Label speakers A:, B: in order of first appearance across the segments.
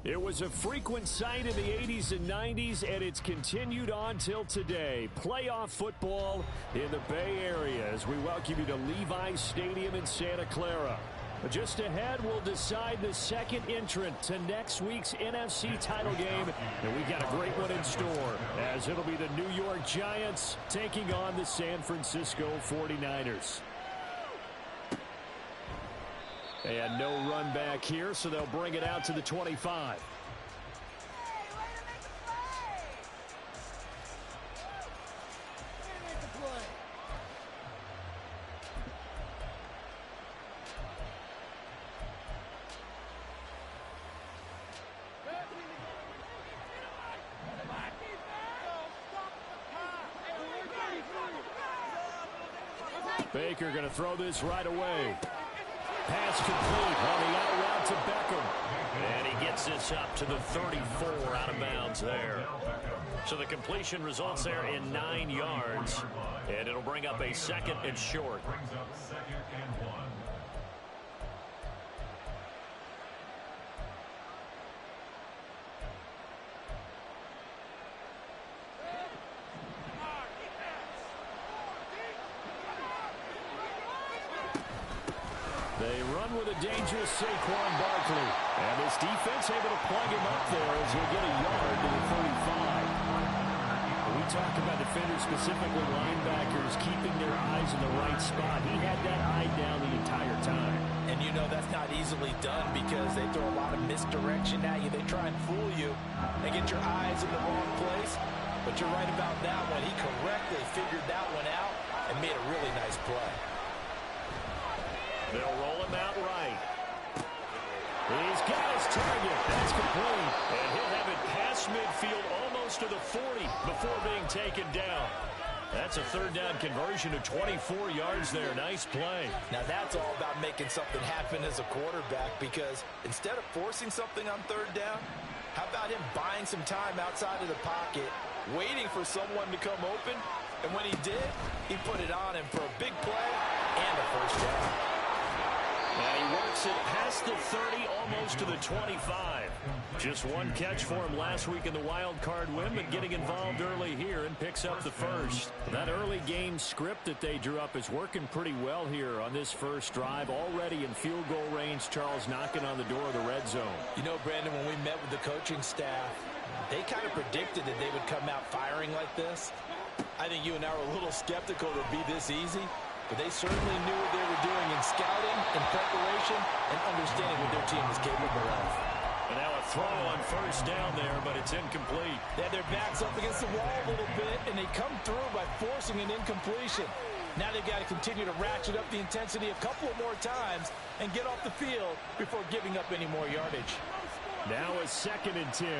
A: It was a frequent sight in the 80s and 90s, and it's continued on till today. Playoff football in the Bay Area as we welcome you to Levi's Stadium in Santa Clara. Just ahead, we'll decide the second entrant to next week's NFC title game, and we got a great one in store, as it'll be the New York Giants taking on the San Francisco 49ers. And no run back here, so they'll bring it out to the 25. Baker going to throw this right away. Pass complete on the out route to Beckham. And he gets this up to the 34 out of bounds there. So the completion results there in 9 yards. And it'll bring up a second and short. They run with a dangerous Saquon Barkley. And this defense able to plug him up there as he'll get a yard to the 35. When we talk about defenders, specifically linebackers, keeping their eyes in the right spot, he had that eye down the entire time.
B: And you know that's not easily done because they throw a lot of misdirection at you. They try and fool you and get your eyes in the wrong place. But you're right about that one. He correctly figured that one out and made a really nice play.
A: They'll roll him out right. He's got his target. That's complete. And he'll have it past midfield almost to the 40 before being taken down. That's a third down conversion to 24 yards there. Nice play.
B: Now that's all about making something happen as a quarterback, because instead of forcing something on third down, how about him buying some time outside of the pocket, waiting for someone to come open, and when he did, he put it on him for a big play and a first down.
A: And he works it past the 30, almost to the 25. Just one catch for him last week in the wild card win, but getting involved early here and picks up the first. That early game script that they drew up is working pretty well here on this first drive. Already in field goal range, Charles knocking on the door of the red zone.
B: You know, Brandon, when we met with the coaching staff, they kind of predicted that they would come out firing like this. I think you and I were a little skeptical it would be this easy. But they certainly knew what they were doing in scouting, in preparation, and understanding what their team is capable of.
A: And now a throw on first down there, but it's incomplete.
B: They had their backs up against the wall a little bit, and they come through by forcing an incompletion. Now they've got to continue to ratchet up the intensity a couple of more times and get off the field before giving up any more yardage.
A: Now a 2nd and 10.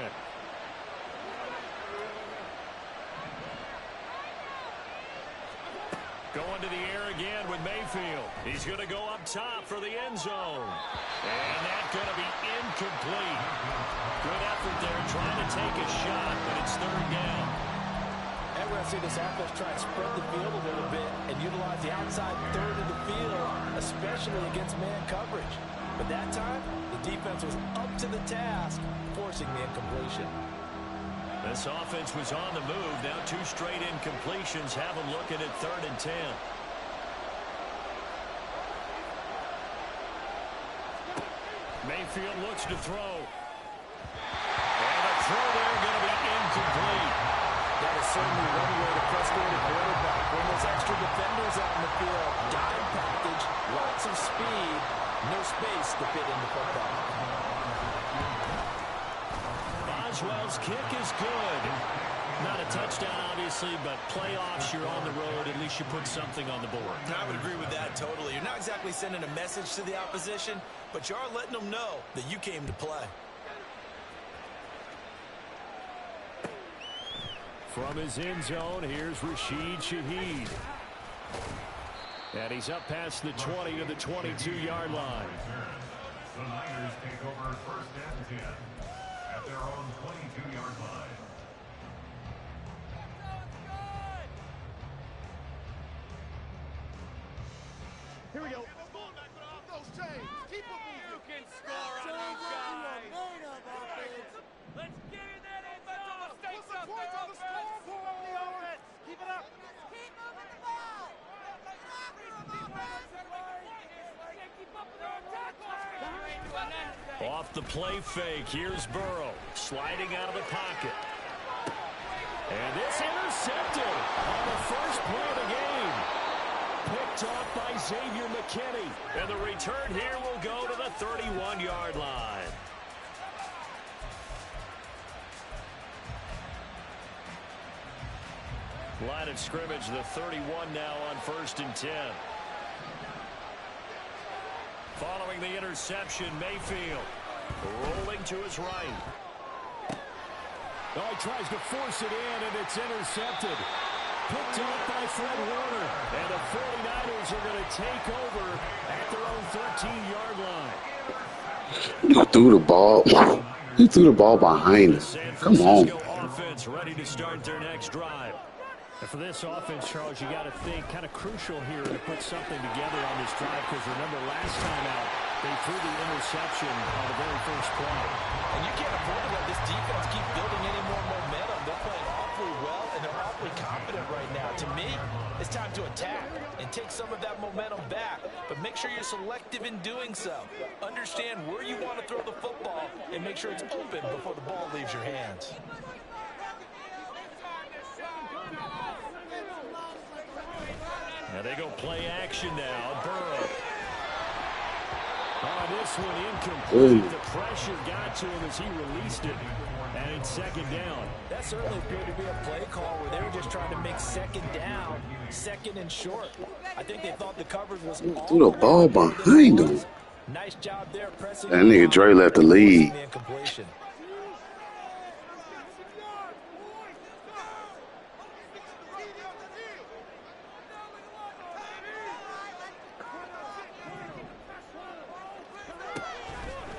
A: Going to the air again with Mayfield. He's going to go up top for the end zone. And that's going to be incomplete. Good effort there, trying to take a shot, but it's third down.
B: And we're going to see this offense try and spread the field a little bit and utilize the outside third of the field, especially against man coverage. But that time, the defense was up to the task, forcing the incompletion.
A: This offense was on the move. Now 2 straight incompletions have them looking at 3rd and 10. Mayfield looks to throw. And the throw there going to be incomplete.
B: That is certainly one way to frustrate a quarterback. When there's extra defenders out in the field, dime package, lots of speed, no space to fit in the football.
A: Boswell's kick is good. Not a touchdown, obviously, but playoffs, you're on the road. At least you put something on the board.
C: I would agree with that totally. You're not exactly sending a message to the opposition, but you are letting them know that you came to play.
A: From his end zone, here's Rashid Shaheed. And he's up past the 20 to the 22-yard line.
D: The Niners take over 1st and 10 at their own 22-yard line.
E: Here we go. Those chains. Keep them moving. You can score on these guys.
A: Off the play fake, here's Burrow, sliding out of the pocket. And this intercepted on the first play of the game. Picked off by Xavier McKinney. And the return here will go to the 31-yard line. Line of scrimmage, the 31 now on 1st and 10. Following the interception, Mayfield rolling to his right. Oh, he tries to force it in, and it's intercepted. Picked up by Fred Warner. And the 49ers are going to take over at their own 13-yard line.
F: You threw the ball. You threw the ball behind us. Come on.
A: Offense ready to start their next drive.
E: And for this offense, Charles, you got to think kind of crucial here to put something together on this drive, because remember last time out, they threw the interception on the very first play.
B: And you can't afford to let this defense keep building any more momentum. They're playing awfully well, and they're awfully confident right now. To me, it's time to attack and take some of that momentum back, but make sure you're selective in doing so. Understand where you want to throw the football and make sure it's open before the ball leaves your hands.
A: Now they go play action now. Burrow. This one incomplete. The pressure got to him as he released it. And it's 2nd down.
B: That certainly appeared to be a play call where they were just trying to make 2nd down, 2nd and short. I think they thought the coverage was all
F: Threw the ball behind him.
B: Nice job there pressing.
F: That nigga Dre left the lead.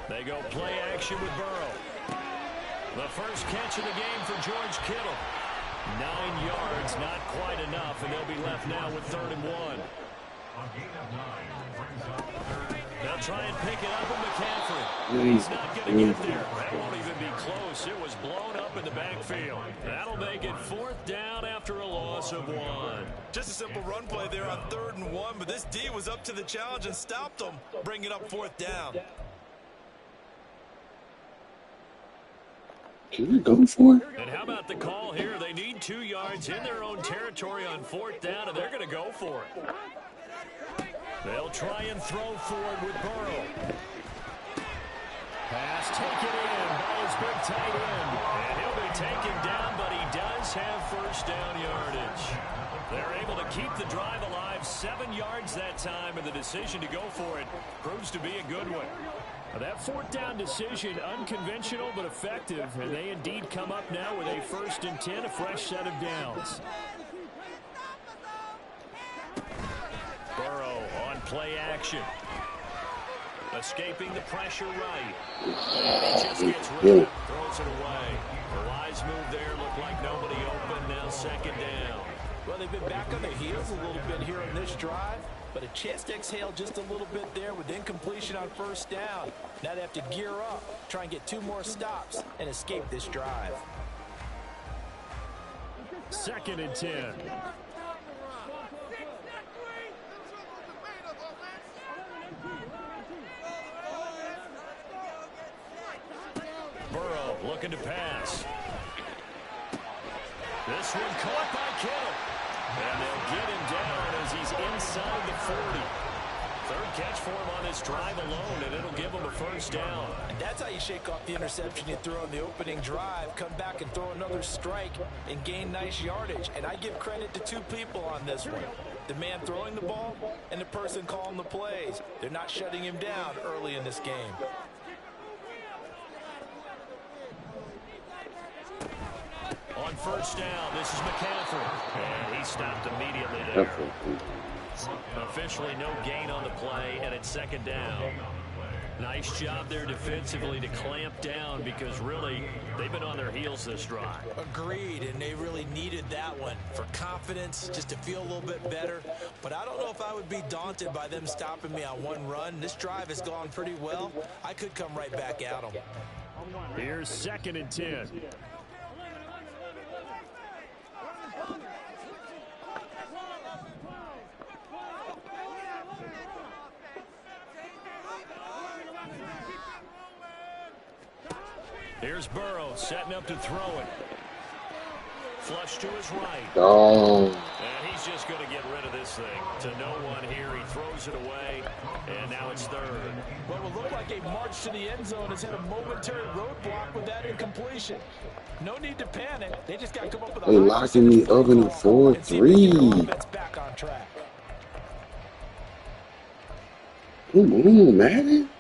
A: They go play action with Burrow. The first catch of the game for George Kittle. 9 yards, not quite enough, and they'll be left now with 3rd and 1. They'll try and pick it up with McCaffrey. He's not going to get there. That won't even be close. It was blown up in the backfield. That'll make it 4th down after a loss of 1.
C: Just a simple run play there on 3rd and 1, but this D was up to the challenge and stopped them, bringing up 4th down.
F: Can we go for it?
A: And how about the call here? They need 2 yards in their own territory on 4th down, and they're going to go for it. They'll try and throw forward with Burrow. Pass taken in by his big tight end. And he'll be taken down, but he does have 1st down yardage. They're able to keep the drive alive, 7 yards that time, and the decision to go for it proves to be a good one. That 4th down decision, unconventional but effective, and they indeed come up now with a 1st and 10, a fresh set of downs. Burrow on play action. Escaping the pressure right. And he just gets rid of it, throws it away. A wise move there, looked like nobody open, now 2nd down.
B: Well, they've been back on their heels a little bit here on this drive, but a chance to exhale just a little bit there with incompletion on 1st down. Now they have to gear up, try and get 2 more stops, and escape this drive.
A: 2nd and 10. Burrow looking to pass. This one caught by Kittle. And they'll get him down as he's inside the 40. 3rd catch for him on this drive alone, and it'll give him a 1st down.
B: And that's how you shake off the interception you threw on the opening drive. Come back and throw another strike and gain nice yardage. And I give credit to 2 people on this one. The man throwing the ball and the person calling the plays. They're not shutting him down early in this game.
A: On 1st down, this is McCaffrey. And he stopped immediately there. Officially no gain on the play, and it's 2nd down. Nice job there defensively to clamp down, because really they've been on their heels this drive.
C: Agreed, and they really needed that one for confidence, just to feel a little bit better. But I don't know if I would be daunted by them stopping me on 1 run. This drive has gone pretty well. I could come right back at them.
A: Here's 2nd and 10. Here's Burrow setting up to throw it. Flush to his right.
F: Oh.
A: And he's just going to get rid of this thing. To no one here. He throws it away. And now it's third.
B: What will look like a march to the end zone has hit a momentary roadblock with that incompletion. No need to panic. They just got to come up with a
F: They locking me up in a 4-3.
B: Back on track.
F: Come on, Madden.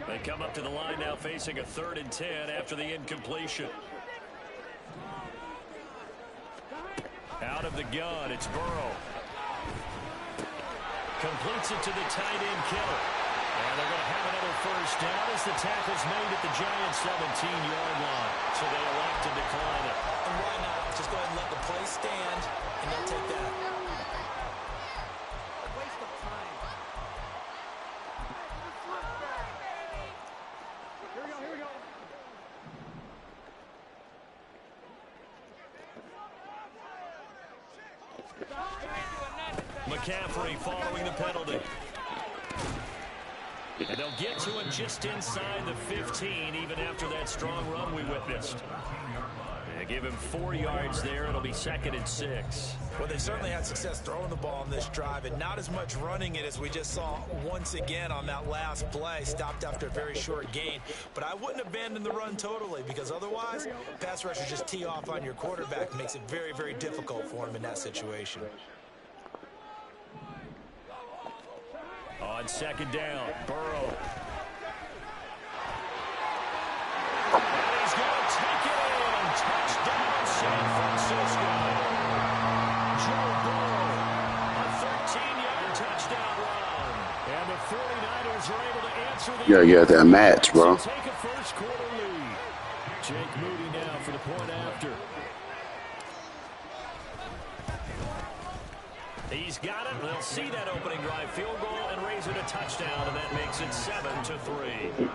A: They come up to the line now facing a 3rd and 10 after the incompletion. Out of the gun, it's Burrow. Completes it to the tight end killer. And they're going to have another first down as the tackle's made at the Giants' 17-yard line. So they elect to decline it.
C: And why not? Just go ahead and let the play stand, and they'll take that.
G: Waste of time. Here we go, here we go.
A: McCaffrey following the penalty. And they'll get to him just inside the 15, even after that strong run we witnessed. They give him 4 yards there. It'll be 2nd and 6.
C: Well, they certainly had success throwing the ball in this drive, and not as much running it as we just saw once again on that last play. Stopped after a very short gain. But I wouldn't abandon the run totally, because otherwise, pass rushers just tee off on your quarterback. Makes it very, very difficult for him in that situation.
A: On 2nd down, Burrow. And he's going to take it in. Touchdown, San Francisco. Joe Burrow, a 13-yard touchdown run. And the 49ers are able to answer the
F: Yeah, that match, bro.
A: take a first quarter lead. Jake Moody now for the point after. He's got it. They'll see that opening drive field goal and raise it a touchdown, and that makes it 7-3.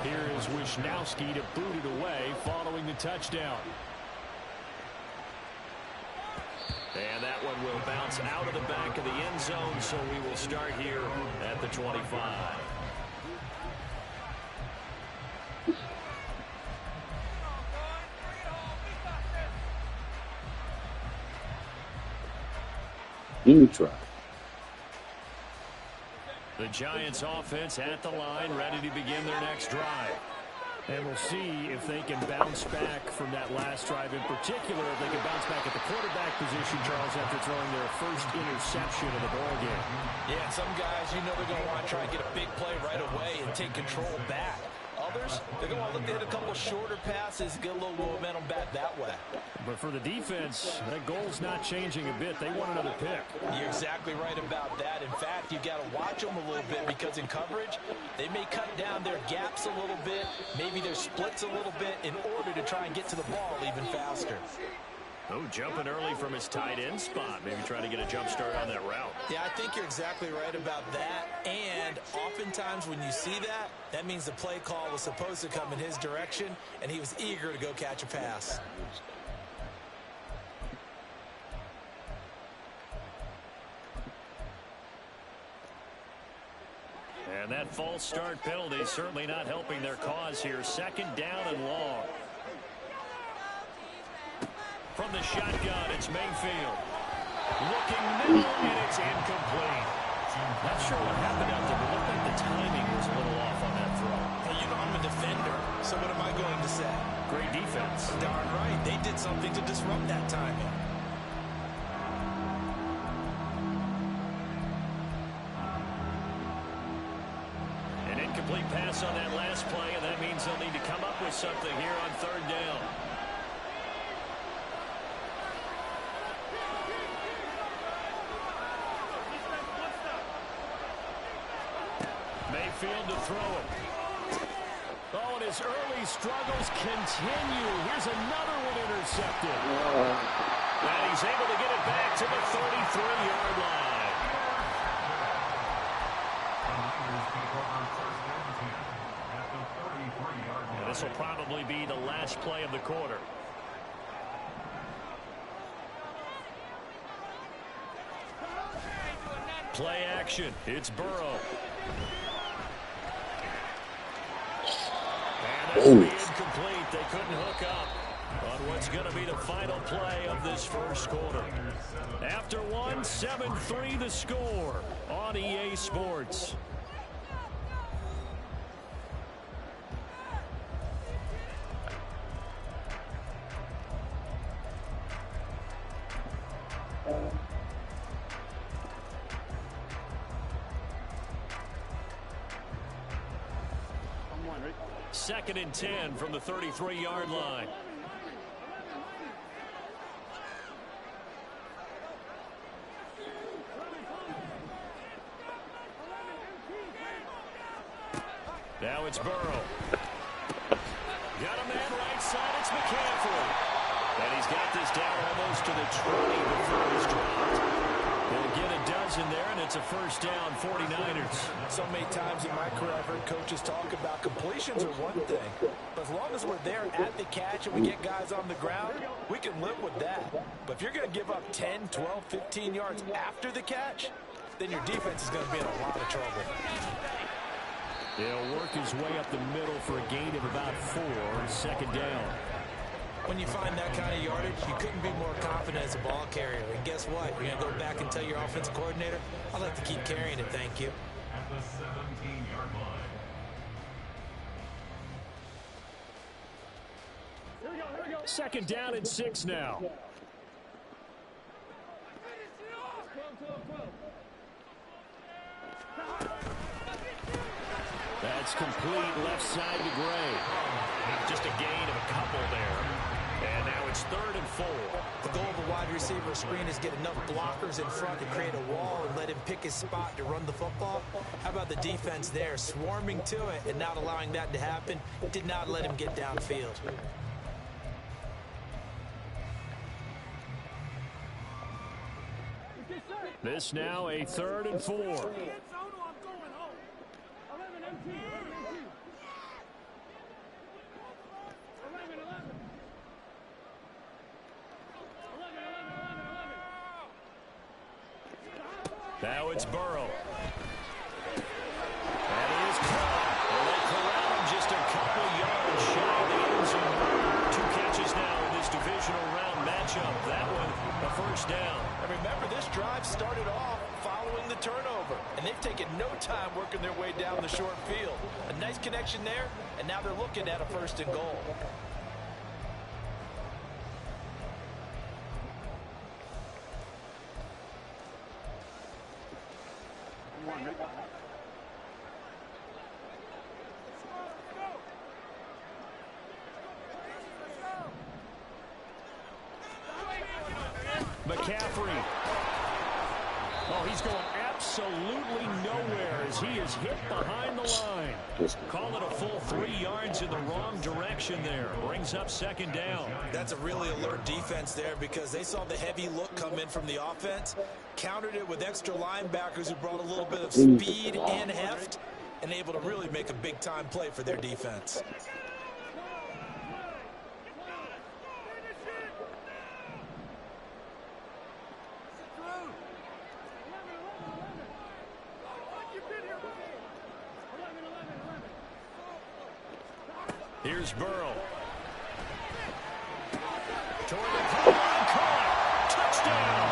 A: Here is Wisnowski to boot it away following the touchdown. And that one will bounce out of the back of the end zone, so we will start here at the 25.
F: Let me try.
A: The Giants offense at the line, ready to begin their next drive. And we'll see if they can bounce back from that last drive, in particular, if they can bounce back at the quarterback position, Charles, after throwing their first interception of the ball game.
B: Yeah, some guys, you know they're going to want to try and get a big play right away and take control back. Others, they're going to want to look to hit a couple shorter passes, get a little momentum back that way.
A: But for the defense, that goal's not changing a bit. They want another pick.
B: You're exactly right about that. In fact, you've got to watch them a little bit, because in coverage, they may cut down their gaps a little bit, maybe their splits a little bit, in order to try and get to the ball even faster.
A: Oh, jumping early from his tight end spot. Maybe trying to get a jump start on that route.
C: Yeah, I think you're exactly right about that. And oftentimes when you see that, that means the play call was supposed to come in his direction, and he was eager to go catch a pass.
A: And that false start penalty certainly not helping their cause here. 2nd down and long. From the shotgun, it's Mayfield. Looking middle, and it's incomplete. Not sure what happened out there, but looked like the timing was a little off on that throw.
C: Hey, you know, I'm a defender, so what am I going to say?
A: Great defense.
C: Darn right. They did something to disrupt that timing.
A: An incomplete pass on that last play, and that means they'll need to come up with something here on 3rd down. Mayfield to throw it. Oh, and his early struggles continue. Here's another one intercepted. And he's able to get it back to the 33-yard line. And this will probably be the last play of the quarter. Play action. It's Burrow. Incomplete. They couldn't hook up on what's going to be the final play of this first quarter. After one, 7-3 the score on EA Sports. Second and 10 from the 33-yard line. Now it's Burrow. Got a man right side. It's McCaffrey. And he's got this down almost to the 20 before he's dropped. They'll get a dozen there, and it's a first down, 49ers.
B: So many times in my career I've heard coaches talk about completions are one thing. But as long as we're there at the catch and we get guys on the ground, we can live with that. But if you're going to give up 10, 12, 15 yards after the catch, then your defense is going to be in a lot of trouble.
A: He'll work his way up the middle for a gain of about 4, second down.
C: When you find that kind of yardage, you couldn't be more confident as a ball carrier. And guess what? You're going to go back and tell your offensive coordinator, I'd like to keep carrying it, thank you.
D: At the 17-yard line.
A: Second down and 6 now. That's complete left side to Gray. Just a gain of a couple there. And now it's 3rd and 4.
C: The goal of a wide receiver screen is get enough blockers in front to create a wall and let him pick his spot to run the football. How about the defense there, swarming to it and not allowing that to happen? Did not let him get downfield.
A: This now a 3rd and 4. Now it's Burrow. And he is caught. And they corral him just a couple yards shy of the end zone. 2 catches now in this divisional round matchup. That one, a first down.
B: And remember, this drive started off following the turnover. And they've taken no time working their way down the short field. A nice connection there, and now they're looking at a 1st and goal.
A: McCaffrey. Oh, he's going absolutely nowhere as he is hit behind the line. Call it a full 3 yards in the wrong direction there. Brings up 2nd down.
C: That's a really alert defense there because they saw the heavy look come in from the offense, countered it with extra linebackers who brought a little bit of speed and heft, and able to really make a big-time play for their defense.
A: Here's Burrow. Toward the pylon, caught. Touchdown.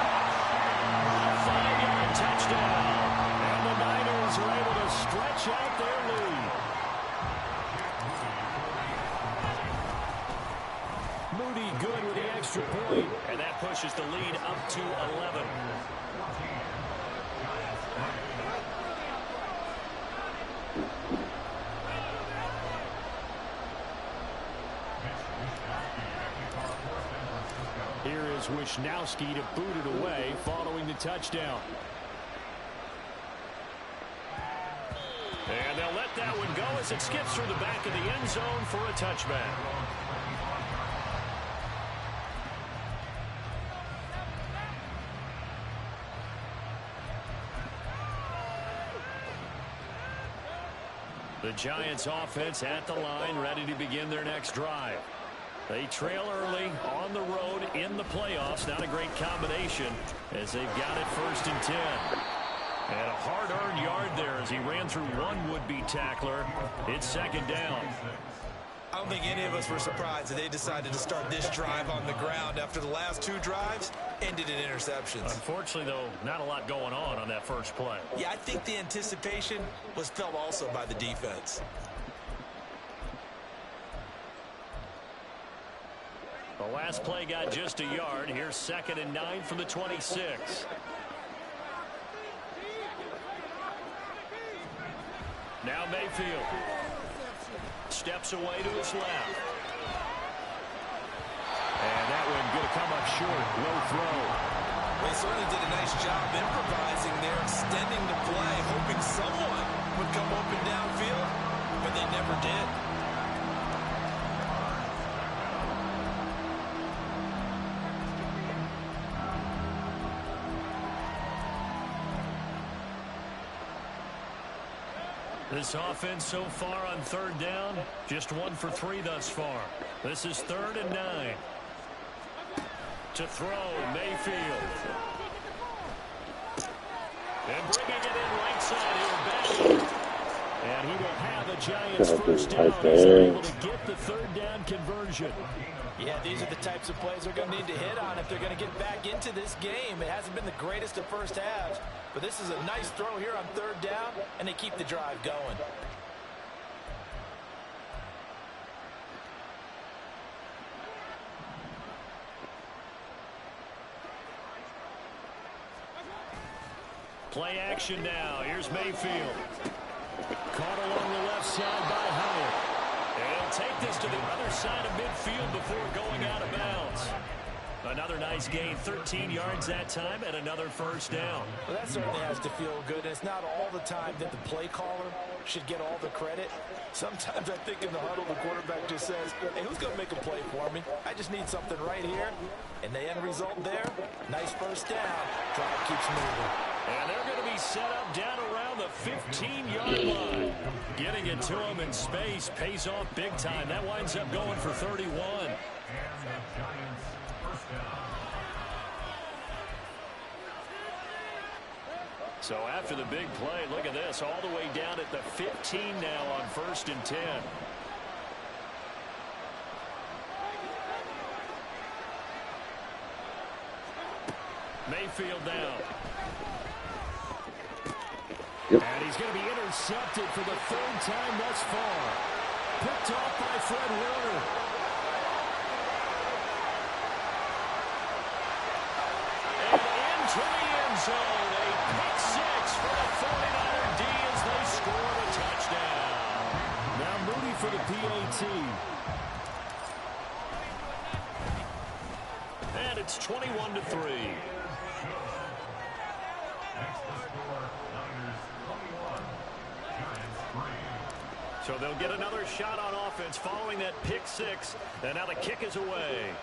A: A 5-yard touchdown. And the Niners are able to stretch out their lead. Moody good with the extra point. And that pushes the lead up to 11. Here is Wisnowski to boot it away following the touchdown. And they'll let that one go as it skips through the back of the end zone for a touchback. The Giants offense at the line, ready to begin their next drive. They trail early on the road in the playoffs. Not a great combination as they've got it 1st and 10. And a hard-earned yard there as he ran through one would-be tackler. It's 2nd down.
C: I don't think any of us were surprised that they decided to start this drive on the ground after the last 2 drives ended in interceptions.
E: Unfortunately, though, not a lot going on that first play.
C: Yeah, I think the anticipation was felt also by the defense.
E: The last play got just a yard. Here's 2nd and 9 from the 26. Now Mayfield steps away to his left. And that one going to come up short. Low throw.
C: They certainly did a nice job improvising there, extending the play, hoping someone would come open downfield, but they never did.
E: This offense so far on 3rd down, just 1 for 3 thus far. This is 3rd and 9. To throw, Mayfield. And bringing it in right side here, Beck. And he will have a Giants first down as they're able to get the 3rd down conversion.
B: Yeah, these are the types of plays they're going to need to hit on if they're going to get back into this game. It hasn't been the greatest of first halves, but this is a nice throw here on 3rd down, and they keep the drive going.
E: Play action now. Here's Mayfield. Caught along the left side by Hyatt. And he'll take this to the other side of midfield before going out of bounds. Another nice gain, 13 yards that time, and another first down.
B: Well, that certainly has to feel good. And it's not all the time that the play caller should get all the credit. Sometimes I think in the huddle, the quarterback just says, hey, who's going to make a play for me? I just need something right here. And the end result there, nice first down. Drive keeps moving.
E: And they're going to be set up down around the 15-yard line. Getting it to him in space pays off big time. That winds up going for 31.
D: And the Giants first down.
E: So after the big play, look at this, all the way down at the 15 now on 1st and 10. Mayfield down.
F: Yep.
E: And he's going to be intercepted for the 3rd time thus far. Picked off by Fred Warner. And into the end zone. A pick 6 for the 49er D as they score a touchdown.
A: Now Moody for the PAT.
E: And it's 21-3. So they'll get another shot on offense following that pick 6. And now the kick is away.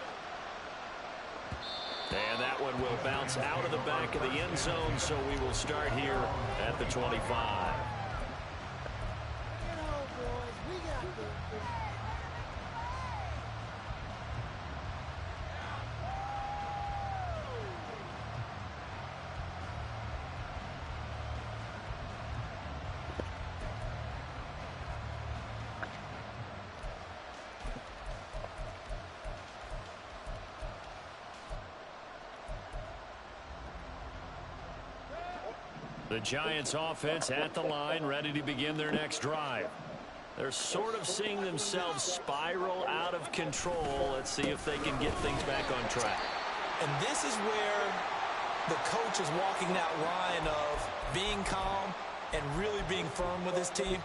E: And that one will bounce out of the back of the end zone, so we will start here at the 25. The Giants offense at the line, ready to begin their next drive. They're sort of seeing themselves spiral out of control. Let's see if they can get things back on track.
C: And this is where the coach is walking that line of being calm and really being firm with his team.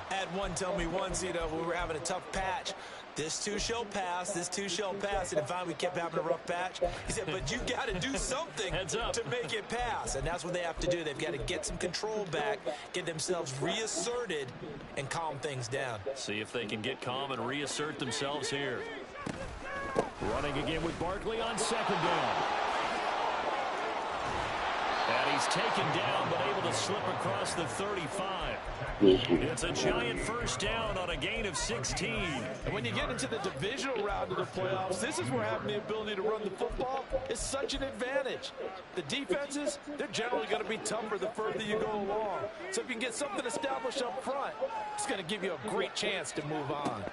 C: I had one tell me once, we were having a tough patch. This too shall pass, this too shall pass. And finally we kept having a rough patch. He said, but you got to do something to make it pass. And that's what they have to do. They've got to get some control back, get themselves reasserted, and calm things down.
E: See if they can get calm and reassert themselves here. Running again with Barkley on 2nd down. And he's taken down, but able to slip across the 35. It's a Giant first down on a gain of 16.
B: And when you get into the divisional round of the playoffs, this is where having the ability to run the football is such an advantage. The defenses, they're generally going to be tougher the further you go along. So if you can get something established up front, it's going to give you a great chance to move on.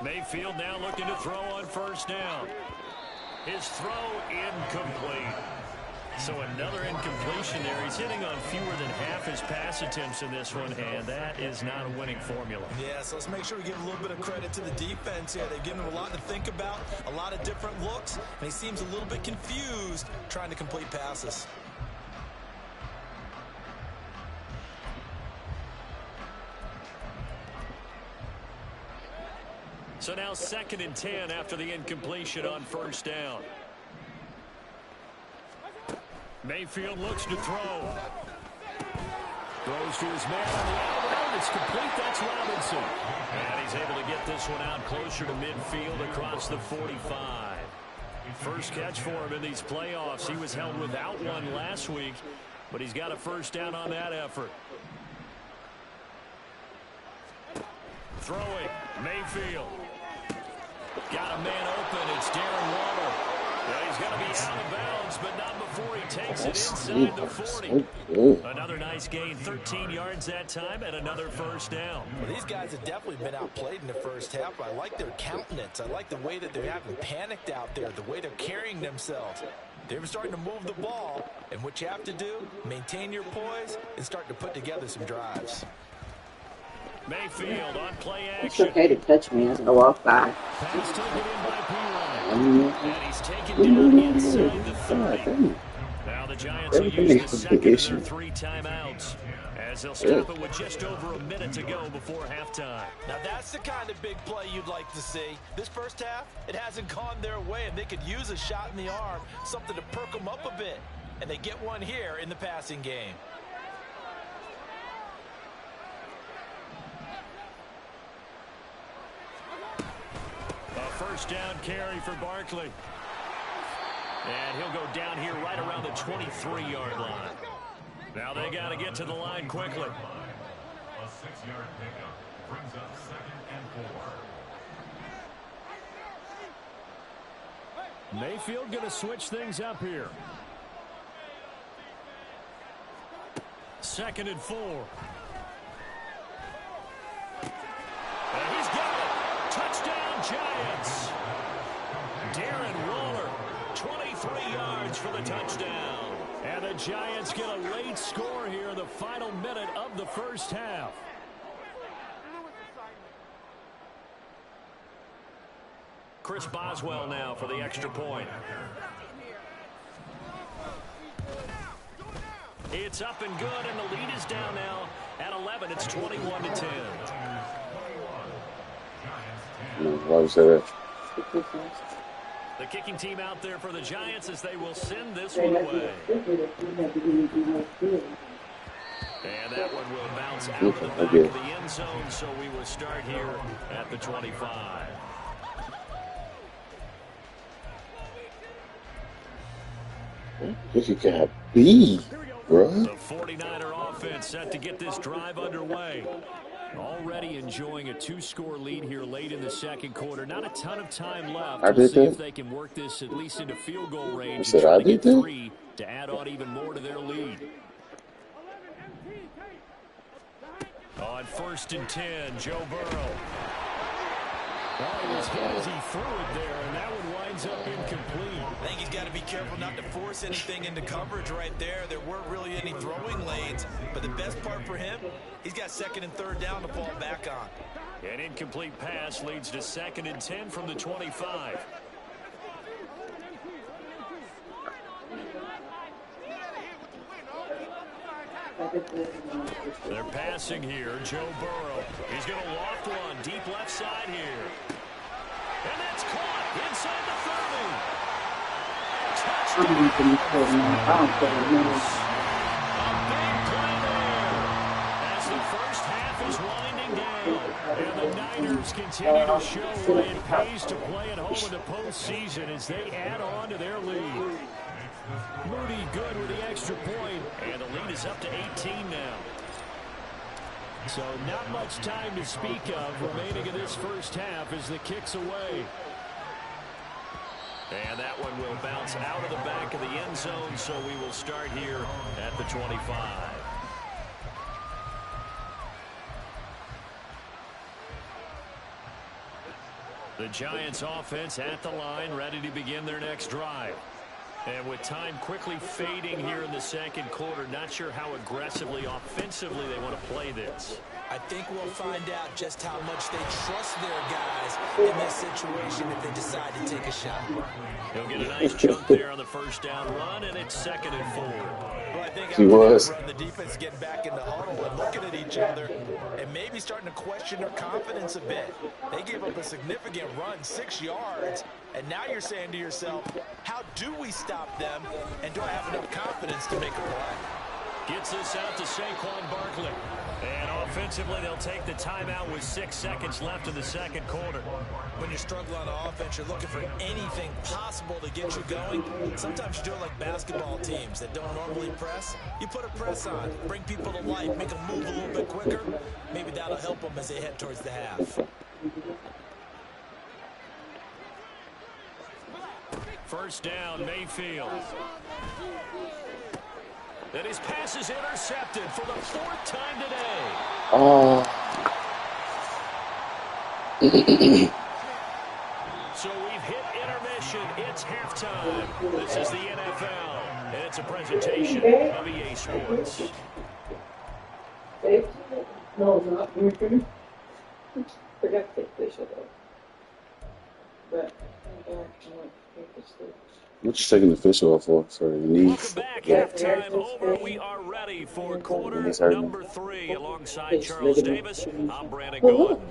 E: Mayfield now looking to throw on first down. His throw incomplete. So another incompletion there. He's hitting on fewer than half his pass attempts in this one, and that is not a winning formula.
C: Yeah, so let's make sure we give a little bit of credit to the defense here. They've given him a lot to think about, a lot of different looks, and he seems a little bit confused trying to complete passes.
E: So now 2nd and 10 after the incompletion on first down. Mayfield looks to throw. Throws to his man on the outroute. It's complete. That's Robinson. And he's able to get this one out closer to midfield across the 45. First catch for him in these playoffs. He was held without one last week, but he's got a first down on that effort. Throwing. Mayfield. Got a man open. It's Darren Waller. Yeah, he's going to be out of bounds, but not before he takes it inside the 40. Another nice gain, 13 yards that time, and another first down.
B: Well, these guys have definitely been outplayed in the first half. I like their countenance. I like the way that they haven't panicked out there, the way they're carrying themselves. They're starting to move the ball, and what you have to do, maintain your poise and start to put together some drives.
E: Mayfield on play
H: It's
E: action.
H: okay to touch me as I walk by.
E: Pass taken in by P-Line. And he's taken down inside the 30. Now the Giants will use the second of their 3 timeouts, as they'll stop it with just over a minute to go before halftime.
B: Now that's the kind of big play you'd like to see. This first half, it hasn't gone their way, and they could use a shot in the arm, something to perk them up a bit. And they get one here in the passing game.
E: First down carry for Barkley. And he'll go down here right around the 23-yard line. Now they got to get to the line quickly.
D: A 6-yard pickup brings up 2nd and 4.
A: Mayfield going to switch things up here.
E: 2nd and 4. And he's got it. Touchdown, Giants. Darren Waller, 23 yards for the touchdown.
A: And the Giants get a late score here in the final minute of the first half.
E: Chris Boswell now for the extra point. It's up and good, and the lead is down now at 11. It's 21-10.
F: Why was that?
E: The kicking team out there for the Giants as they will send this one away. And that one will bounce out of the back of the end zone, so we will start here at the 25.
F: What you got B, bro?
E: The 49er offense set to get this drive underway. Already enjoying a 2-score lead here late in the second quarter. Not a ton of time left. We'll see if they can work this at least into field goal range and try to get 3 to add on even more to their lead. On 1st and 10, Joe Burrow.
A: Well, it was hit as he threw it there, and that one winds up incomplete.
C: I think he's got to be careful not to force anything into coverage right there. There weren't really any throwing lanes, but the best part for him, he's got 2nd and 3rd down to fall back on.
E: An incomplete pass leads to 2nd and 10 from the 25. They're passing here. Joe Burrow. He's going to loft one deep left side here. And that's caught inside the 30. Touchdown. A big play there as the first half is winding down. And the Niners continue to show why it pays to play at home in the postseason as they add on to their lead. Moody good with the extra point, and the lead is up to 18 now. So not much time to speak of remaining in this first half as the kick's away. And that one will bounce out of the back of the end zone, so we will start here at the 25. The Giants offense at the line, ready to begin their next drive. And with time quickly fading here in the second quarter, not sure how aggressively, offensively they want to play this.
C: I think we'll find out just how much they trust their guys in this situation if they decide to take a shot.
E: He'll get a nice chunk there on the first down run, and it's 2nd and 4.
B: Well, I think
F: He was.
B: the defense getting back in the huddle and looking at each other and maybe starting to question their confidence a bit. They gave up a significant run, 6 yards, and now you're saying to yourself, how do we stop them, and do I have enough confidence to make a play?
E: Gets this out to Saquon Barkley. And offensively, they'll take the timeout with 6 seconds left in the second quarter.
C: When you struggle on offense, you're looking for anything possible to get you going. Sometimes you do it like basketball teams that don't normally press. You put a press on, bring people to life, make them move a little bit quicker. Maybe that'll help them as they head towards the half.
E: First down, Mayfield. And his pass is intercepted for the 4th time today.
F: Oh.
E: So we've hit intermission. It's halftime. This is the NFL, and it's a presentation of EA Sports.
H: No, not. Forgot to take fish though. But
F: What you taking the fish off for your knees?
E: Welcome back. Halftime over. We are ready for quarter number 3. Alongside Charles Davis, I'm Brandon Gordon.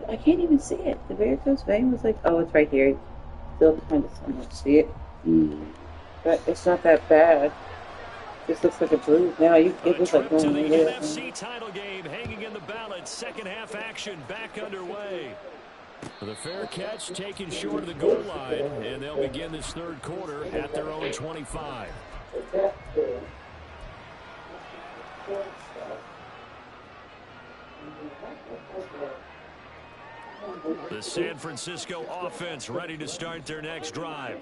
H: I can't even see it. The varicose vein was like, oh, it's right here. Still kind of somewhat see it. But it's not that bad. This looks like a bruise. Now it looks like
E: to the
H: going
E: NFC title game hanging in the balance. Second half action back underway. The fair catch taken short of the goal line, and they'll begin this third quarter at their own 25. The San Francisco offense ready to start their next drive.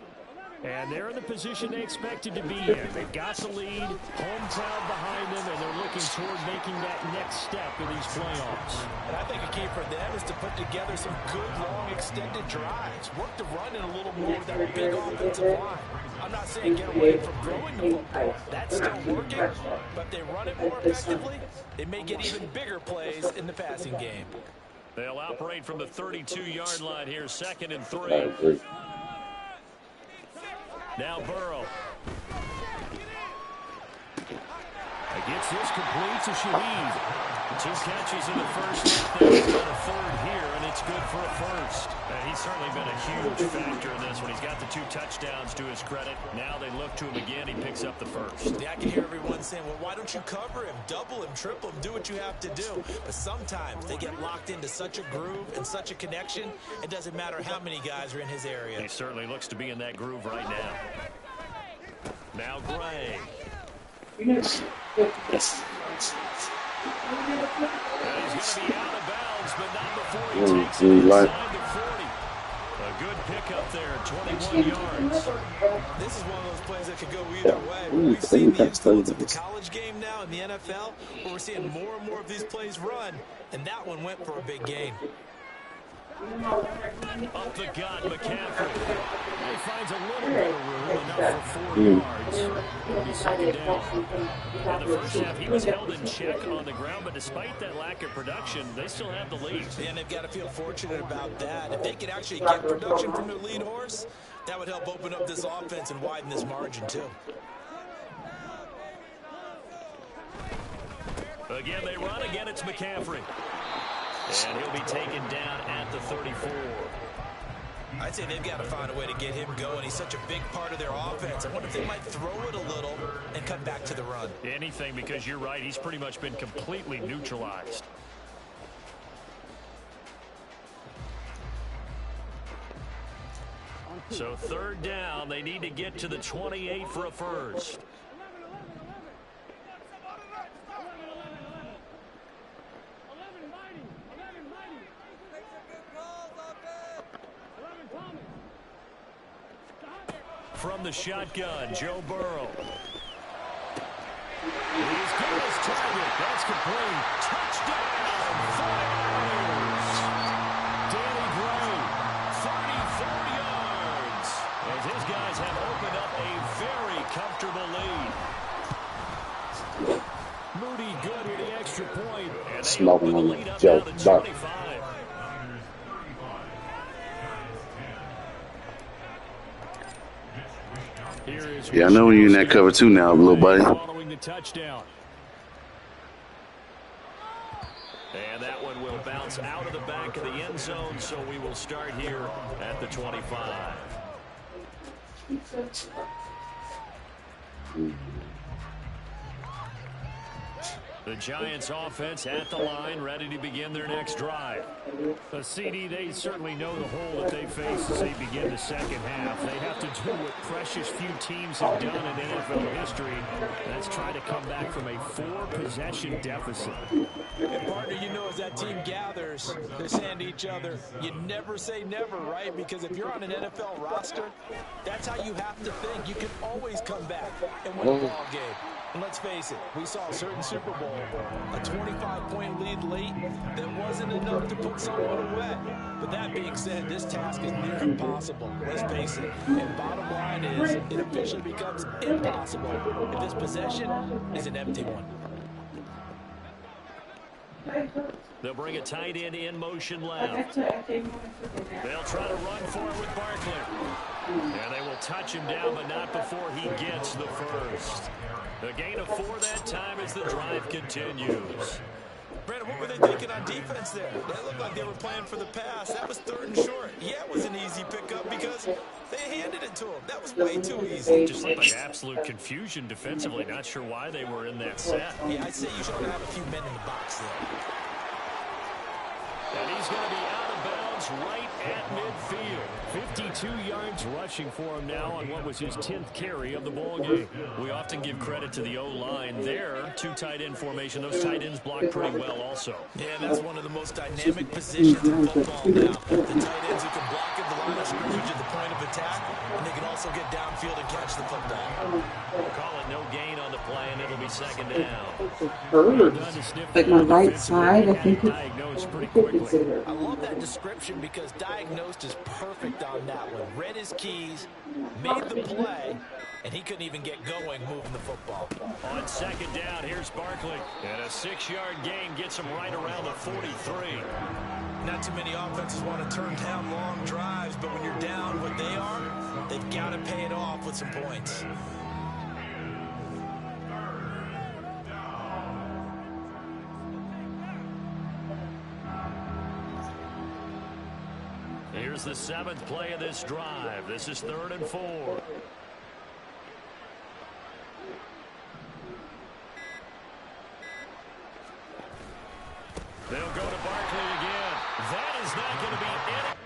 E: And they're in the position they expected to be in. They've got the lead, home crowd behind them, and they're looking toward making that next step in these playoffs.
B: And I think a key for them is to put together some good, long, extended drives. Work the run in a little more with that big offensive line. I'm not saying get away from throwing the football. That's still working. But if they run it more effectively, it may get even bigger plays in the passing game.
E: They'll operate from the 32-yard line here, 2nd and 3. Now Burrow. Gets this complete to Shaheed. 2 catches in the first half. He's got a 3rd here, and it's good for a 1st. He's certainly been a huge factor in this one. He's got the 2 touchdowns to his credit. Now they look to him again. He picks up the 1st.
C: Yeah, I can hear everyone saying, well, why don't you cover him, double him, triple him, do what you have to do. But sometimes they get locked into such a groove and such a connection, it doesn't matter how many guys are in his area.
E: He certainly looks to be in that groove right now. Now Gray.
F: Yes.
E: He's going to be out of bounds, but not before he takes it inside the 40. A good pickup there, 21 yards.
C: This is one of those plays that could go either way. We've seen the influence of the college game now in the NFL, where we're seeing more and more of these plays run, and that one went for a big gain.
E: Up the gut, McCaffrey. He finds a little bit of room, enough for 4 yards. It'll be 2nd down. In the first half, he was held in check on the ground, but despite that lack of production, they still have the lead.
C: And they've got to feel fortunate about that. If they could actually get production from their lead horse, that would help open up this offense and widen this margin, too.
E: Again, they run. Again, it's McCaffrey. And he'll be taken down at the 34.
C: I'd say they've got to find a way to get him going. He's such a big part of their offense. I wonder if they might throw it a little and come back to the run.
E: Anything, because you're right. He's pretty much been completely neutralized. So 3rd down. They need to get to the 28 for a 1st. From the shotgun, Joe Burrow. He's got his target. That's complete. Touchdown, 49ers. Danny Gray And they
F: smoking
E: open the
F: on
E: lead up now
F: Joe
E: to
F: Buck.
E: 25. Here is
F: Yeah, I know you're in that cover too now, little buddy.
E: following the touchdown. And that one will bounce out of the back of the end zone, so we will start here at the 25. The Giants offense at the line, ready to begin their next drive. CD, they certainly know the hole that they face as they begin the second half. They have to do what precious few teams have done in NFL history. That's try to come back from a 4-possession deficit.
C: And partner, you know, as that team gathers, they're saying to each other, you never say never, right? Because if you're on an NFL roster, that's how you have to think. You can always come back and win a ball game. And let's face it, we saw a certain Super Bowl, a 25-point lead late that wasn't enough to put someone away. But that being said, this task is near impossible. Let's face it. And bottom line is, it officially becomes impossible if this possession is an empty one.
E: They'll bring a tight end in motion left. They'll try to run for it with Barkley. And they will touch him down, but not before he gets the first. A gain of 4 that time as the drive continues.
C: Brandon, what were they thinking on defense there? They looked like they were playing for the pass. That was 3rd and short. Yeah, it was an easy pickup because they handed it to him. That was way too easy.
E: Just looked like absolute confusion defensively. Not sure why they were in that set.
C: Yeah, I'd say you should have a few men in the box there.
E: And he's going to be out of bounds right at midfield. 52 yards rushing for him now on what was his 10th carry of the ball game. We often give credit to the O-line there. 2 tight end formation. Those tight ends block pretty well also.
C: Yeah, that's one of the most dynamic positions in football now. The tight ends who can block at the line of scrimmage at the point of attack, and they can also get downfield and catch the football.
E: Call it no gain on the play, and it'll be 2nd down.
H: Hurts. Like my right side, I think
E: Diagnosed pretty quickly.
C: I love that description because diagnosed is perfect on that one. Read his keys, made the play, and he couldn't even get going moving the football.
E: On 2nd down, here's Barkley. And a 6-yard gain gets him right around the 43.
C: Not too many offenses want to turn down long drives, but when you're down what they are, they've got to pay it off with some points.
E: Here's the 7th play of this drive. This is 3rd and 4. They'll go to Barkley again. That is not going to be it.